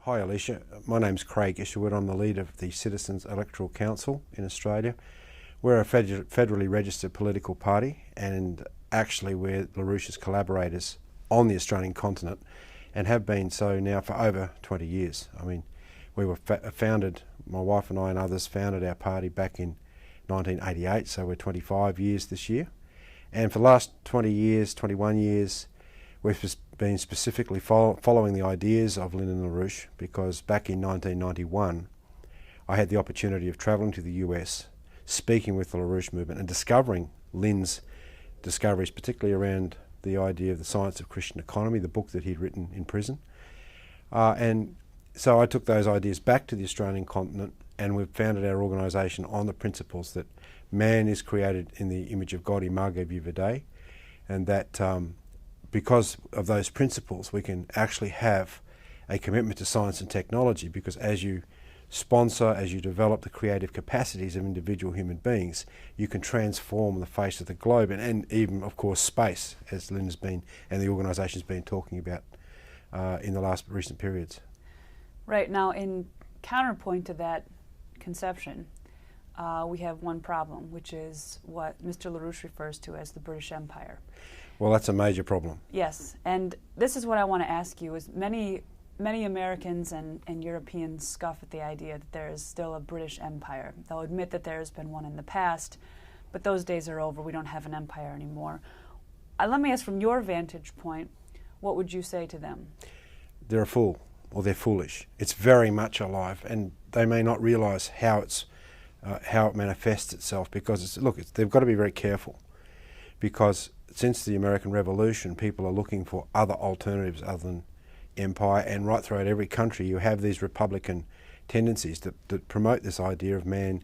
Hi Alicia, my name's Craig Isherwood. I'm the leader of the Citizens Electoral Council in Australia. We're a federally registered political party, and actually we're LaRouche's collaborators on the Australian continent and have been so now for over 20 years. I mean, we were founded, my wife and I and others founded our party back in 1988, so we're 25 years this year. And for the last 20 years, 21 years, we've been specifically following the ideas of Lynn and LaRouche, because back in 1991 I had the opportunity of travelling to the US, speaking with the LaRouche movement and discovering Lynn's discoveries, particularly around the idea of the science of Christian economy, the book that he'd written in prison. And so I took those ideas back to the Australian continent, and we've founded our organisation on the principles that man is created in the image of God, Imago Viva Dei, and that because of those principles we can actually have a commitment to science and technology, because as you sponsor, as you develop the creative capacities of individual human beings, you can transform the face of the globe and even, of course, space, as Lynn has been and the organisation has been talking about in the last recent periods. Right. Now, in counterpoint to that conception, we have one problem, which is what Mr. LaRouche refers to as the British Empire. Well, that's a major problem. Yes, and this is what I want to ask you, is many Americans and Europeans scoff at the idea that there is still a British Empire. They'll admit that there has been one in the past, but those days are over. We don't have an empire anymore. Let me ask, from your vantage point, what would you say to them? They're a fool, or they're foolish. It's very much alive, and they may not realise how it manifests itself, because they've got to be very careful, because since the American Revolution, people are looking for other alternatives other than empire, and right throughout every country you have these republican tendencies that promote this idea of man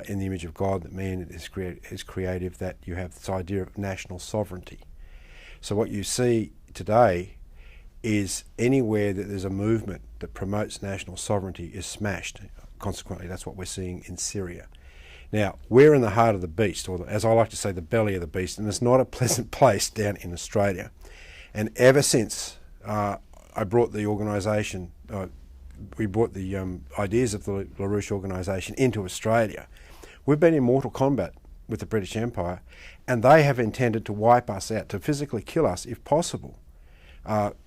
in the image of God, that man is creative, that you have this idea of national sovereignty. So what you see today is anywhere that there's a movement that promotes national sovereignty is smashed. Consequently, that's what we're seeing in Syria. Now, we're in the heart of the beast, or as I like to say, the belly of the beast, and it's not a pleasant place down in Australia. And ever since I brought the organisation, we brought the ideas of the LaRouche organisation into Australia, we've been in mortal combat with the British Empire, and they have intended to wipe us out, to physically kill us if possible,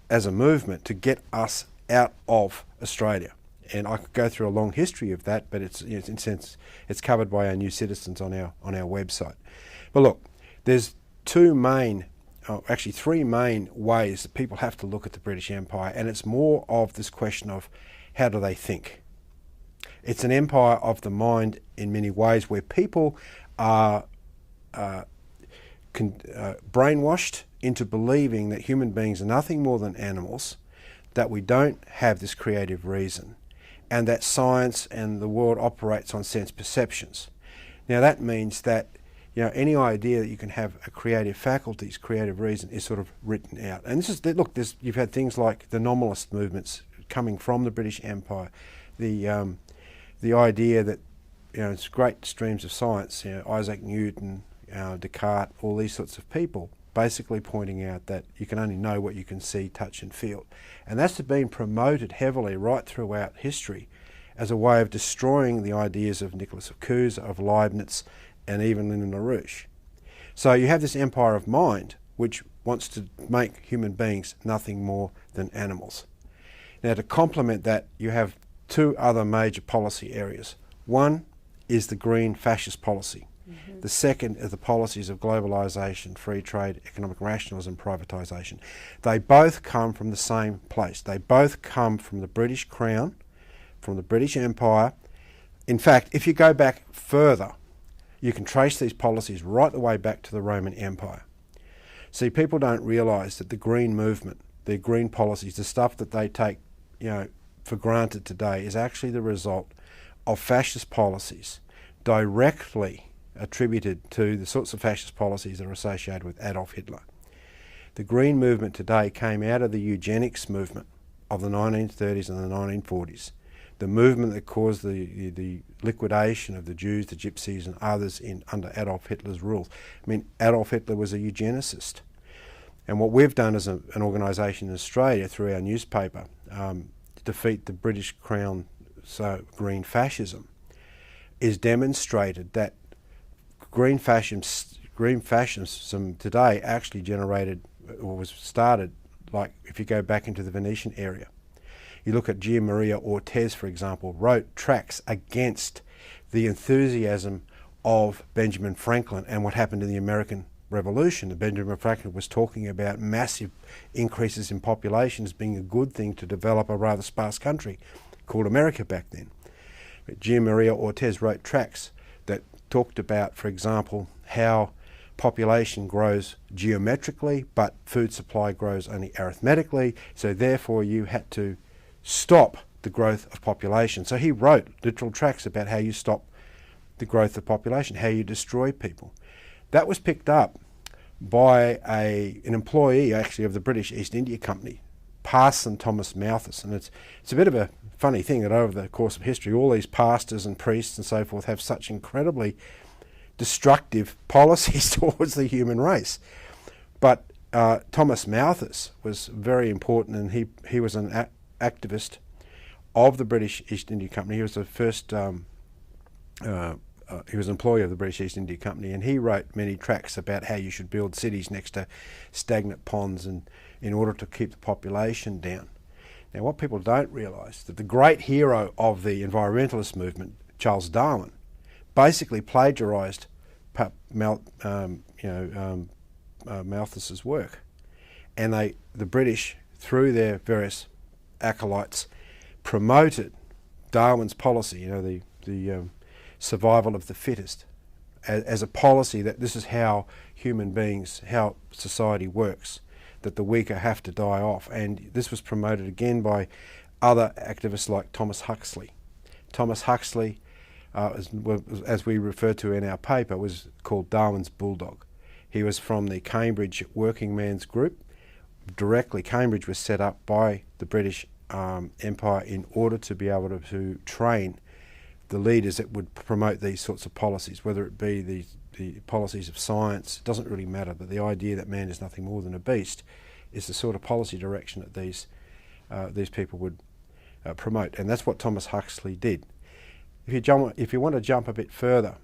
as a movement to get us out of Australia. And I could go through a long history of that, but it's, in a sense, it's covered by our new citizens on our website. But look, there's three main ways that people have to look at the British Empire, and it's more of this question of how do they think. It's an empire of the mind in many ways, where people are brainwashed into believing that human beings are nothing more than animals, that we don't have this creative reason, and that science and the world operates on sense perceptions. Now that means that any idea that you can have a creative faculties, creative reason, is sort of written out. And this is, you've had things like the nominalist movements coming from the British Empire, the idea that it's great streams of science, Isaac Newton, Descartes, all these sorts of people, basically pointing out that you can only know what you can see, touch and feel. And that's been promoted heavily right throughout history as a way of destroying the ideas of Nicholas of Cusa, of Leibniz, and even Lynn and LaRouche. So you have this empire of mind which wants to make human beings nothing more than animals. Now, to complement that, you have two other major policy areas. One is the green fascist policy. Mm-hmm. The second is the policies of globalisation, free trade, economic rationalism, privatisation. They both come from the same place. They both come from the British Crown, from the British Empire. In fact, if you go back further, you can trace these policies right the way back to the Roman Empire. See, people don't realise that the green movement, their green policies, the stuff that they take for granted today, is actually the result of fascist policies directly attributed to the sorts of fascist policies that are associated with Adolf Hitler. The green movement today came out of the eugenics movement of the 1930s and the 1940s, the movement that caused the liquidation of the Jews, the Gypsies and others under Adolf Hitler's rule. I mean, Adolf Hitler was a eugenicist. And what we've done as an organisation in Australia through our newspaper, defeat the British Crown, so green fascism, is demonstrated that green fascism today actually generated or was started, like if you go back into the Venetian area. You look at Gia Maria Ortez, for example, wrote tracts against the enthusiasm of Benjamin Franklin and what happened in the American Revolution. Benjamin Franklin was talking about massive increases in population as being a good thing to develop a rather sparse country called America back then. But Gia Maria Ortez wrote tracts that talked about, for example, how population grows geometrically, but food supply grows only arithmetically, so therefore you had to stop the growth of population. So he wrote literal tracts about how you stop the growth of population, how you destroy people. That was picked up by an employee, actually, of the British East India Company, Parson Thomas Malthus. And it's a bit of a funny thing that over the course of history, all these pastors and priests and so forth have such incredibly destructive policies towards the human race. But Thomas Malthus was very important, and he was an activist of the British East India Company. He was the first, he was an employee of the British East India Company, and he wrote many tracts about how you should build cities next to stagnant ponds and in order to keep the population down. Now, what people don't realise, that the great hero of the environmentalist movement, Charles Darwin, basically plagiarised Malthus's work, and the British, through their various acolytes, promoted Darwin's policy, the survival of the fittest, as a policy that this is how human beings, how society works, that the weaker have to die off. And this was promoted again by other activists like Thomas Huxley. Thomas Huxley, as we refer to in our paper, was called Darwin's bulldog. He was from the Cambridge working man's group. Directly, Cambridge was set up by the British Empire in order to be able to train the leaders that would promote these sorts of policies, whether it be the policies of science. It doesn't really matter, but the idea that man is nothing more than a beast is the sort of policy direction that these people would promote, and that's what Thomas Huxley did. If you want to jump a bit further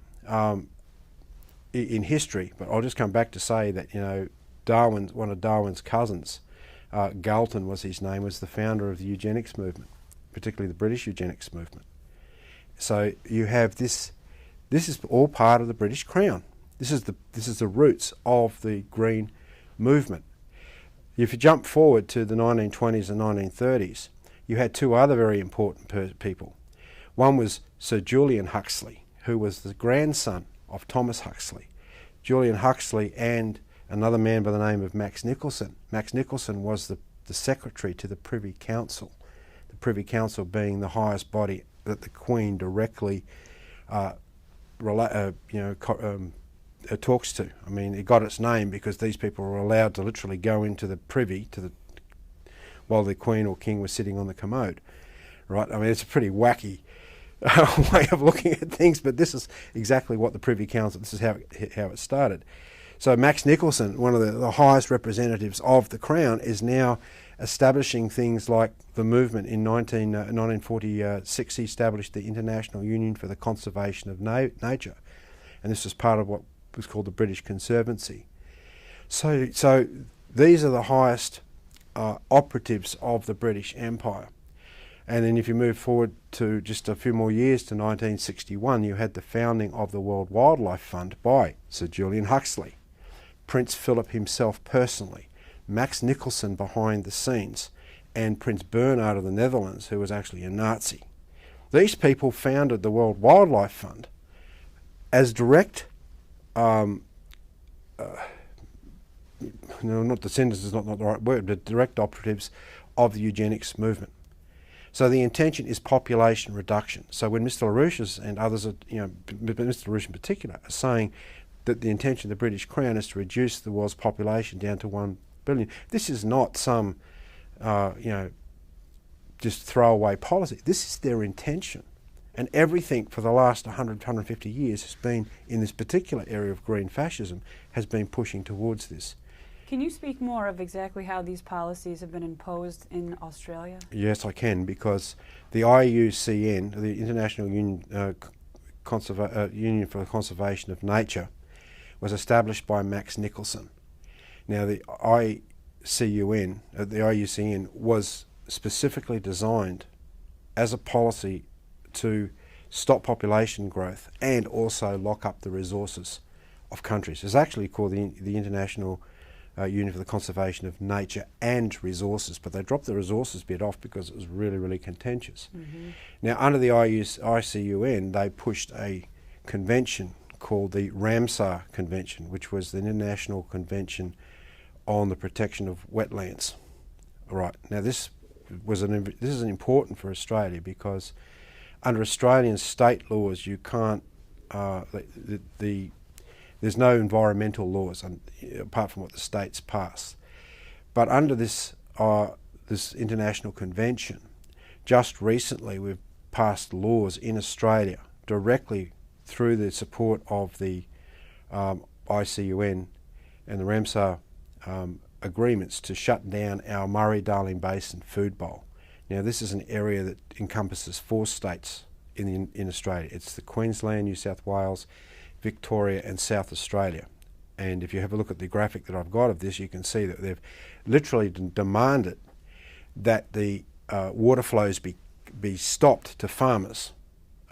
in history, but I'll just come back to say that one of Darwin's cousins, Galton was his name, was the founder of the eugenics movement, particularly the British eugenics movement. So you have this. This is all part of the British Crown. This is the roots of the Green movement. If you jump forward to the 1920s and 1930s, you had two other very important people. One was Sir Julian Huxley, who was the grandson of Thomas Huxley. Julian Huxley and another man by the name of Max Nicholson. Max Nicholson was the secretary to the Privy Council, the Privy Council being the highest body that the Queen directly talks to. I mean, it got its name because these people were allowed to literally go into the privy while the Queen or King was sitting on the commode, right? I mean, it's a pretty wacky way of looking at things, but this is exactly what the Privy Council, this is how it started. So Max Nicholson, one of the highest representatives of the Crown, is now establishing things like the movement. In 1946, he established the International Union for the Conservation of Nature, and this was part of what was called the British Conservancy. So these are the highest operatives of the British Empire. And then if you move forward to just a few more years to 1961, you had the founding of the World Wildlife Fund by Sir Julian Huxley, Prince Philip himself personally, Max Nicholson behind the scenes, and Prince Bernhard of the Netherlands, who was actually a Nazi. These people founded the World Wildlife Fund as direct, not descendants is not the right word, but direct operatives of the eugenics movement. So the intention is population reduction. So when Mr. Larouche and others, but Mr. Larouche in particular, are saying that the intention of the British Crown is to reduce the world's population down to 1 billion, this is not some, just throwaway policy. This is their intention. And everything for the last 100, 150 years has been, in this particular area of green fascism, has been pushing towards this. Can you speak more of exactly how these policies have been imposed in Australia? Yes, I can, because the IUCN, the International Union, Union for the Conservation of Nature, was established by Max Nicholson. Now, the IUCN was specifically designed as a policy to stop population growth and also lock up the resources of countries. It's actually called the International Union for the Conservation of Nature and Resources, but they dropped the resources bit off because it was really, really contentious. Mm-hmm. Now, under the ICUN, they pushed a convention called the Ramsar Convention, which was the International Convention on the Protection of Wetlands. All right. Now, this is important for Australia, because under Australian state laws, you can't there's no environmental laws apart from what the states pass. But under this international convention, just recently we've passed laws in Australia directly through the support of the ICUN and the Ramsar agreements to shut down our Murray-Darling Basin food bowl. Now, this is an area that encompasses 4 states in Australia. It's the Queensland, New South Wales, Victoria and South Australia. And if you have a look at the graphic that I've got of this, you can see that they've literally demanded that the water flows be stopped to farmers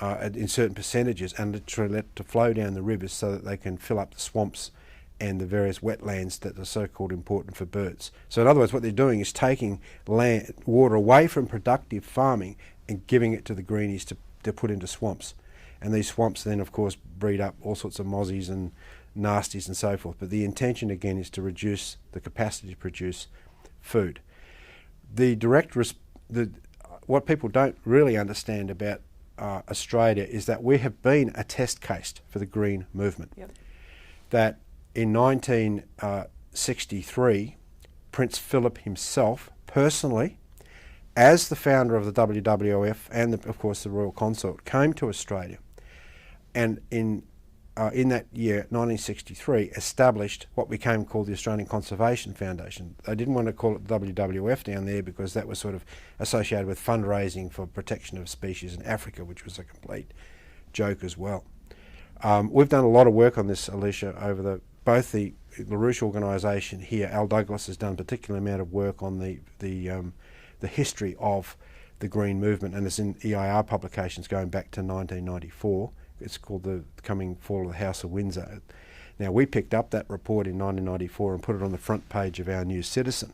in certain percentages, and literally let to flow down the rivers so that they can fill up the swamps and the various wetlands that are so-called important for birds. So in other words, what they're doing is taking water away from productive farming and giving it to the greenies to put into swamps. And these swamps then, of course, breed up all sorts of mozzies and nasties and so forth. But the intention, again, is to reduce the capacity to produce food. What people don't really understand about Australia is that we have been a test case for the green movement. Yep. That in 1963, Prince Philip himself, personally, as the founder of the WWF and, of course, the Royal Consort, came to Australia, and in that year, 1963, established what became called the Australian Conservation Foundation. They didn't want to call it the WWF down there because that was sort of associated with fundraising for protection of species in Africa, which was a complete joke as well. We've done a lot of work on this, Alicia, over both the LaRouche organisation here. Al Douglas has done a particular amount of work on the history of the green movement, and it's in EIR publications going back to 1994. It's called The Coming Fall of the House of Windsor. Now, we picked up that report in 1994 and put it on the front page of our New Citizen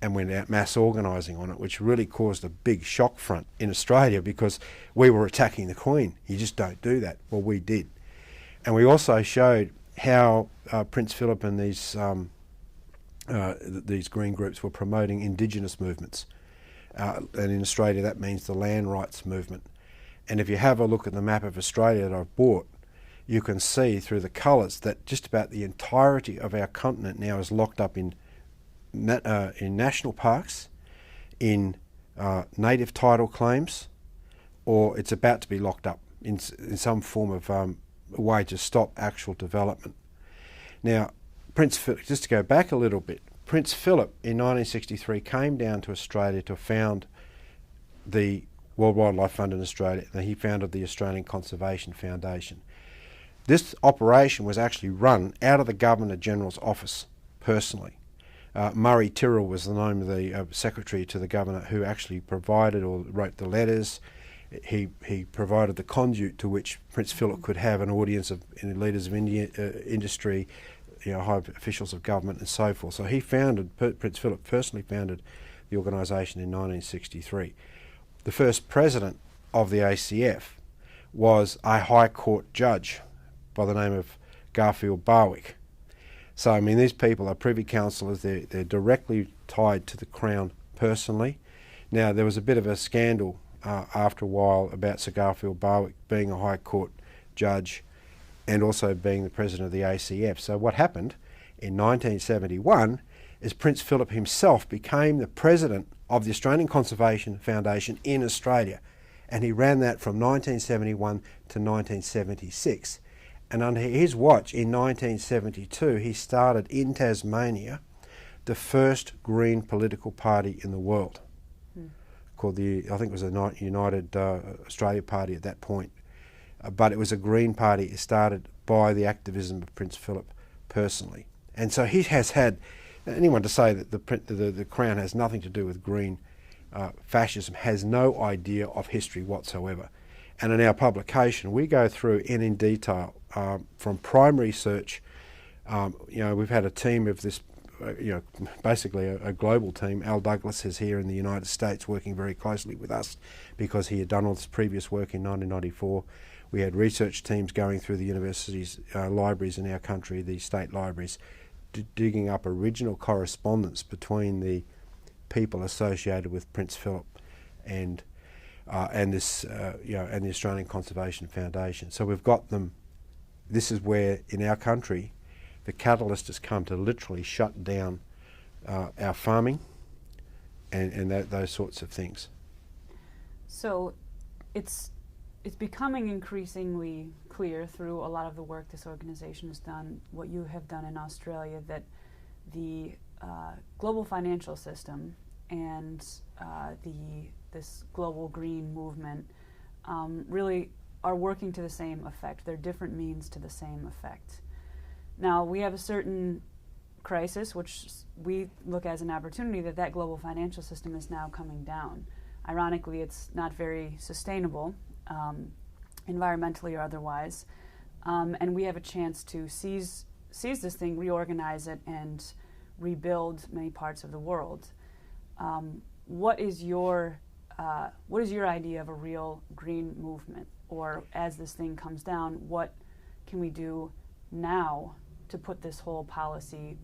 and went out mass organising on it, which really caused a big shock front in Australia because we were attacking the Queen. You just don't do that. Well, we did. And we also showed how Prince Philip and these green groups were promoting Indigenous movements. And in Australia, that means the land rights movement. And if you have a look at the map of Australia that I've bought, you can see through the colours that just about the entirety of our continent now is locked up in national parks, in native title claims, or it's about to be locked up in some form of way to stop actual development. Now, Prince Philip, just to go back a little bit, Prince Philip in 1963 came down to Australia to found the World Wildlife Fund in Australia, and he founded the Australian Conservation Foundation. This operation was actually run out of the Governor-General's office personally. Murray Tyrrell was the name of the secretary to the governor who actually provided or wrote the letters. He provided the conduit to which Prince Philip could have an audience of leaders of industry, high officials of government and so forth. So Prince Philip personally founded the organisation in 1963. The first president of the ACF was a High Court judge by the name of Garfield Barwick. So, I mean, these people are privy councillors. They're directly tied to the Crown personally. Now, there was a bit of a scandal after a while about Sir Garfield Barwick being a High Court judge and also being the president of the ACF. So what happened in 1971 is Prince Philip himself became the president of the Australian Conservation Foundation in Australia, and he ran that from 1971 to 1976. And under his watch in 1972 he started in Tasmania the first green political party in the world, called I think it was the United Australia Party at that point. But it was a green party started by the activism of Prince Philip personally. And so he has had, anyone to say that the Crown has nothing to do with green fascism has no idea of history whatsoever. And in our publication, we go through in detail from primary research. We've had a team of this, basically a global team. Al Douglas is here in the United States working very closely with us because he had done all this previous work in 1994. We had research teams going through the universities, libraries in our country, the state libraries, digging up original correspondence between the people associated with Prince Philip and this, and the Australian Conservation Foundation. So we've got them. This is where, in our country, the catalyst has come to literally shut down our farming and those sorts of things. So it's becoming increasingly clear through a lot of the work this organization has done, what you have done in Australia, that the global financial system and this global green movement really are working to the same effect. They're different means to the same effect. Now, we have a certain crisis, which we look as an opportunity, that global financial system is now coming down. Ironically, it's not very sustainable, environmentally or otherwise, and we have a chance to seize this thing, reorganize it, and rebuild many parts of the world. What is your idea of a real green movement? Or as this thing comes down, what can we do now to put this whole policy,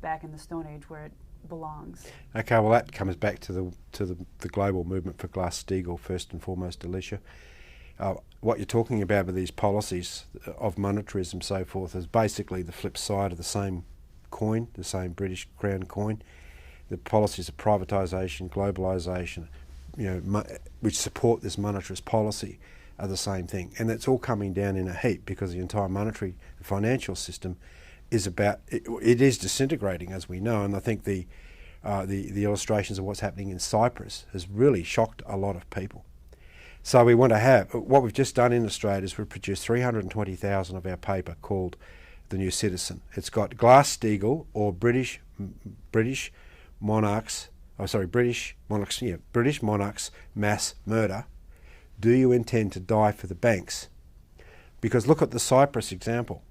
back in the Stone Age where it belongs? Okay, well that comes back to the global movement for Glass-Steagall first and foremost, Alicia. What you're talking about with these policies of monetarism and so forth is basically the flip side of the same coin, the same British Crown coin. The policies of privatisation, globalisation, which support this monetarist policy, are the same thing. And it's all coming down in a heap because the entire monetary financial system is it is disintegrating, as we know. And I think the illustrations of what's happening in Cyprus has really shocked a lot of people. So we want to have, what we've just done in Australia is we've produced 320,000 of our paper called The New Citizen. It's got Glass-Steagall or British monarchs mass murder. Do you intend to die for the banks? Because look at the Cyprus example.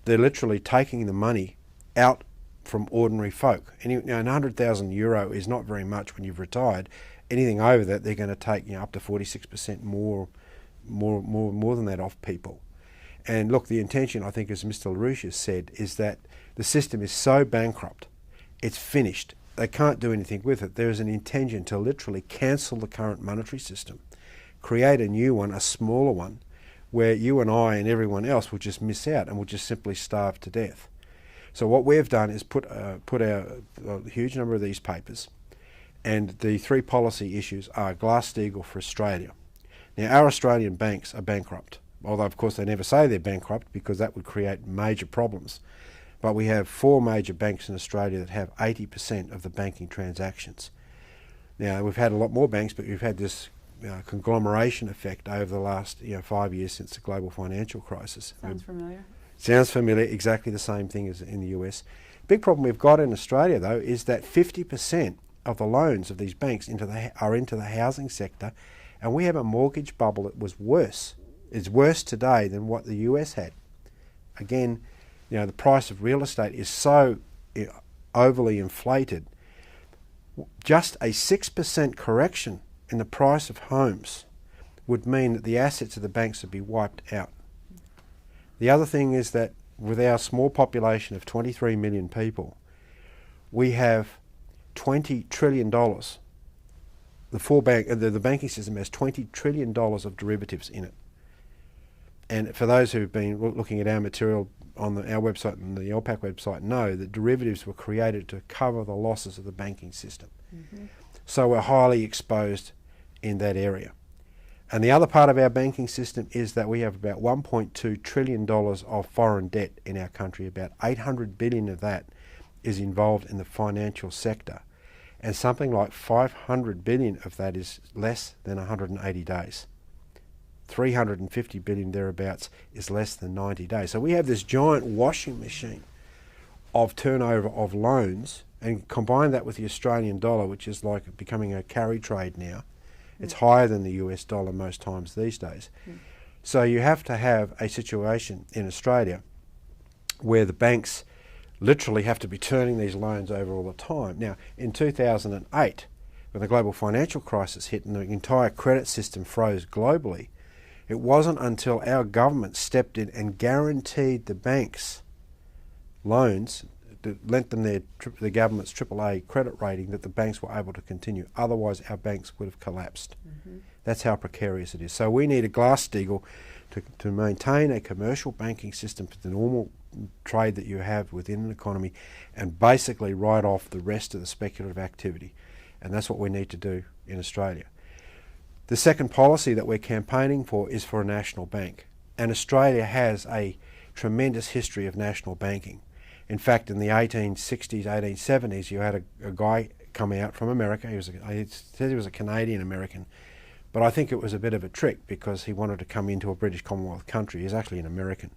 They're literally taking the money out from ordinary folk. And, €100,000 is not very much when you've retired. Anything over that, they're going to take up to 46% more than that off people. And look, the intention, I think, as Mr. LaRouche has said, is that the system is so bankrupt, it's finished. They can't do anything with it. There is an intention to literally cancel the current monetary system, create a new one, a smaller one, where you and I and everyone else will just miss out and will just simply starve to death. So what we've done is put a huge number of these papers, and the three policy issues are Glass-Steagall for Australia. Now, our Australian banks are bankrupt, although of course they never say they're bankrupt because that would create major problems. But we have 4 major banks in Australia that have 80% of the banking transactions. Now, we've had a lot more banks, but we've had this conglomeration effect over the last 5 years since the global financial crisis. Sounds familiar. Sounds familiar, exactly the same thing as in the US. Big problem we've got in Australia, though, is that 50% of the loans of these banks are into the housing sector, and we have a mortgage bubble that was worse. It's worse today than what the US had. Again, the price of real estate is so overly inflated. Just a 6% correction in the price of homes would mean that the assets of the banks would be wiped out. The other thing is that with our small population of 23 million people, we have $20 trillion. The banking system has $20 trillion of derivatives in it. And for those who've been looking at our material on our website and the LPAC website, know that derivatives were created to cover the losses of the banking system. Mm-hmm. So we're highly exposed in that area. And the other part of our banking system is that we have about $1.2 trillion of foreign debt in our country. About $800 billion of that is involved in the financial sector, and something like 500 billion of that is less than 180 days. 350 billion thereabouts is less than 90 days. So we have this giant washing machine of turnover of loans, and combine that with the Australian dollar, which is like becoming a carry trade now. It's higher than the US dollar most times these days. So you have to have a situation in Australia where the banks literally have to be turning these loans over all the time. Now, in 2008, when the global financial crisis hit and the entire credit system froze globally, it wasn't until our government stepped in and guaranteed the banks loans, lent them the government's AAA credit rating, that the banks were able to continue. Otherwise, our banks would have collapsed. That's how precarious it is. So we need a Glass-Steagall to maintain a commercial banking system for the normal trade that you have within an economy, and basically write off the rest of the speculative activity. And that's what we need to do in Australia. The second policy that we're campaigning for is for a national bank. And Australia has a tremendous history of national banking. In fact, in the 1860s, 1870s, you had a guy come out from America. He said he was a Canadian American, but I think it was a bit of a trick because he wanted to come into a British Commonwealth country. He's actually an American.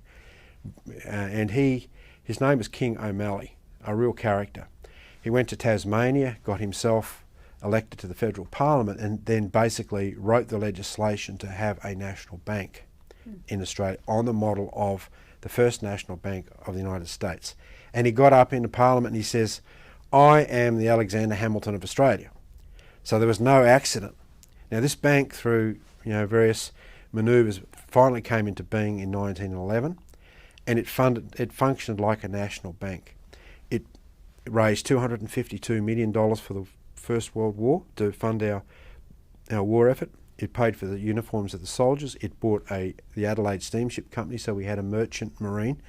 And his name is King O'Malley, a real character. He went to Tasmania, got himself elected to the federal parliament, and then basically wrote the legislation to have a national bank in Australia on the model of the first national bank of the United States. And he got up into Parliament and he says, I am the Alexander Hamilton of Australia. So there was no accident. Now this bank, through various manoeuvres, finally came into being in 1911, and it functioned like a national bank. It raised $252 million for the First World War to fund our war effort. It paid for the uniforms of the soldiers. It bought the Adelaide Steamship Company, so we had a merchant marine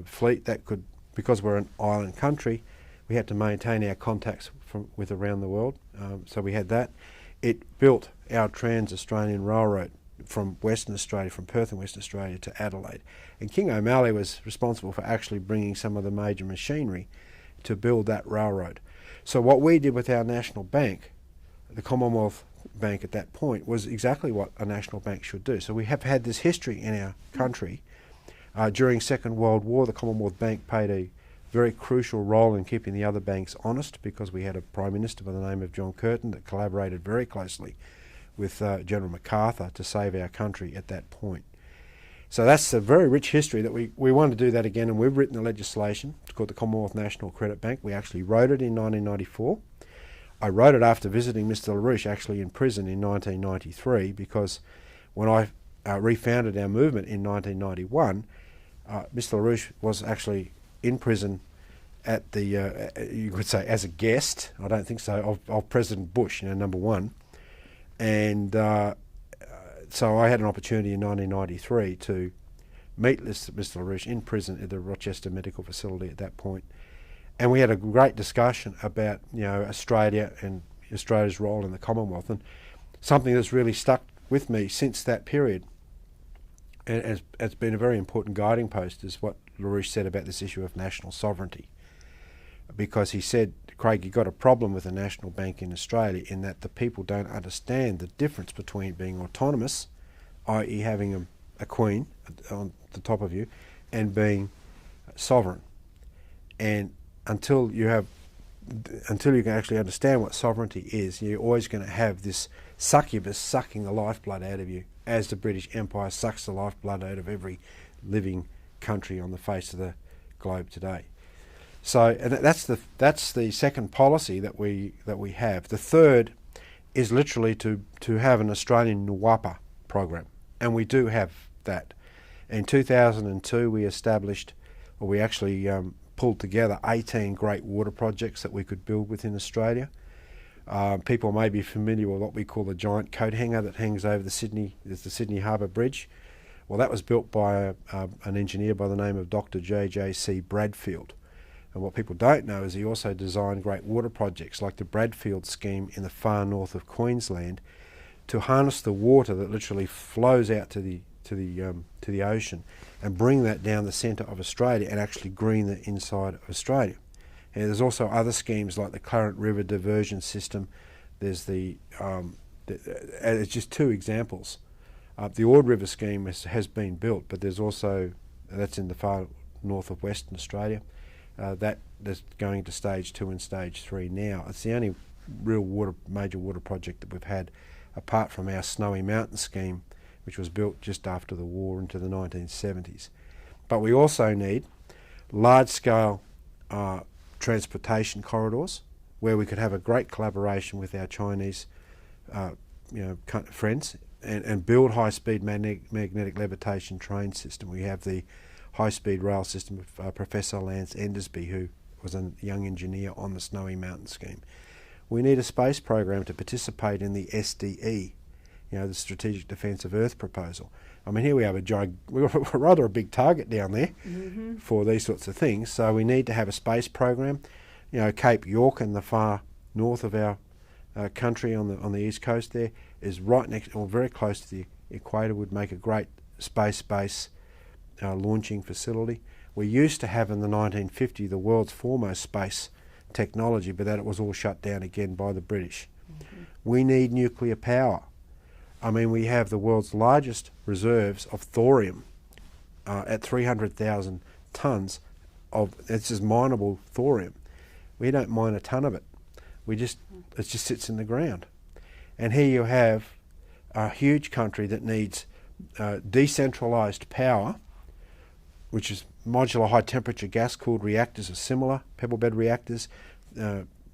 fleet that could, because we're an island country, we had to maintain our contacts with around the world. So we had that. It built our Trans-Australian Railroad from Western Australia, from Perth in Western Australia to Adelaide. And King O'Malley was responsible for actually bringing some of the major machinery to build that railroad. So what we did with our national bank, the Commonwealth Bank at that point, was exactly what a national bank should do. So we have had this history in our country. During Second World War, the Commonwealth Bank played a very crucial role in keeping the other banks honest, because we had a Prime Minister by the name of John Curtin that collaborated very closely with General MacArthur to save our country at that point. So that's a very rich history that we want to do that again, and we've written a legislation. It's called the Commonwealth National Credit Bank. We actually wrote it in 1994. I wrote it after visiting Mr. LaRouche actually in prison in 1993, because when I refounded our movement in 1991, Mr. LaRouche was actually in prison at the, you could say, as a guest, I don't think so, of President Bush, number one. And so I had an opportunity in 1993 to meet Mr. LaRouche in prison at the Rochester Medical Facility at that point. And we had a great discussion about, Australia and Australia's role in the Commonwealth. And something that's really stuck with me since that period, and it's been a very important guiding post, is what LaRouche said about this issue of national sovereignty. Because he said, Craig, you've got a problem with a national bank in Australia in that the people don't understand the difference between being autonomous, i.e. having a queen on the top of you, and being sovereign. And until you can actually understand what sovereignty is, you're always going to have this succubus sucking the lifeblood out of you, as the British Empire sucks the lifeblood out of every living country on the face of the globe today. So, and that's the second policy that we have. The third is literally to have an Australian NWAPA program, and we do have that. In 2002, we actually pulled together 18 great water projects that we could build within Australia. People may be familiar with what we call the giant coat hanger that hangs over the Sydney Harbour Bridge. Well, that was built by an engineer by the name of Dr. J.J.C. Bradfield. And what people don't know is he also designed great water projects like the Bradfield scheme in the far north of Queensland to harness the water that literally flows out to the ocean and bring that down the centre of Australia and actually green the inside of Australia. And there's also other schemes like the Current River Diversion System. There's and it's just two examples. The Ord River scheme has been built, but there's also, that's in the far north of Western Australia, that's going to stage 2 and stage 3 now. It's the only real major water project that we've had, apart from our Snowy Mountain scheme, which was built just after the war into the 1970s. But we also need large-scale transportation corridors where we could have a great collaboration with our Chinese friends and build high-speed magnetic levitation train system. We have the high-speed rail system of Professor Lance Endersby, who was a young engineer on the Snowy Mountain scheme. We need a space program to participate in the SDE, the Strategic Defence of Earth proposal. I mean, here we have we've got rather a big target down there for these sorts of things, so we need to have a space program. Cape York in the far north of our country on the east coast there is right next, or very close to the equator, would make a great space base launching facility. We used to have in the 1950s the world's foremost space technology, but that it was all shut down again by the British. We need nuclear power. I mean, we have the world's largest reserves of thorium at 300,000 tonnes it's just mineable thorium. We don't mine a ton of it. It just sits in the ground. And here you have a huge country that needs decentralised power, which is modular high temperature gas cooled reactors are similar, pebble bed reactors,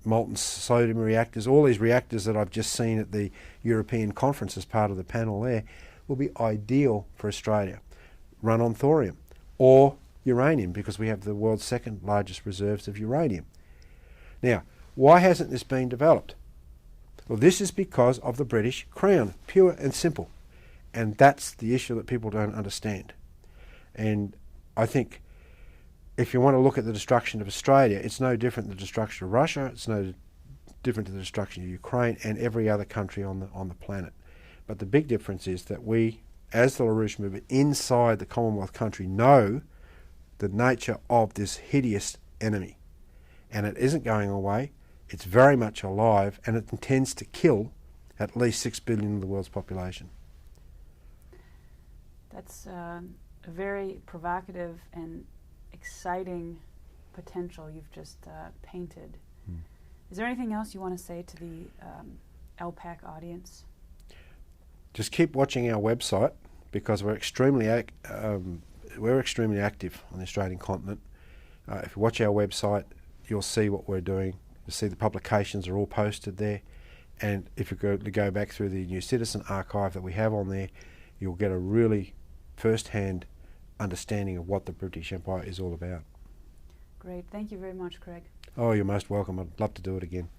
molten sodium reactors, all these reactors that I've just seen at the European conference as part of the panel there, will be ideal for Australia. Run on thorium or uranium, because we have the world's second largest reserves of uranium. Now, why hasn't this been developed? Well, this is because of the British Crown, pure and simple. And that's the issue that people don't understand. And I think if you want to look at the destruction of Australia, it's no different than the destruction of Russia, it's no different to the destruction of Ukraine and every other country on the planet. But the big difference is that we, as the LaRouche movement, inside the Commonwealth country, know the nature of this hideous enemy. And it isn't going away, it's very much alive, and it intends to kill at least 6 billion of the world's population. That's a very provocative and exciting potential you've just painted. Is there anything else you want to say to the LPAC audience? Just keep watching our website, because we're extremely active on the Australian continent. If you watch our website, you'll see what we're doing. You'll see the publications are all posted there. And if you go back through the New Citizen archive that we have on there, you'll get a really first-hand understanding of what the British Empire is all about. Great. Thank you very much, Craig. Oh, you're most welcome. I'd love to do it again.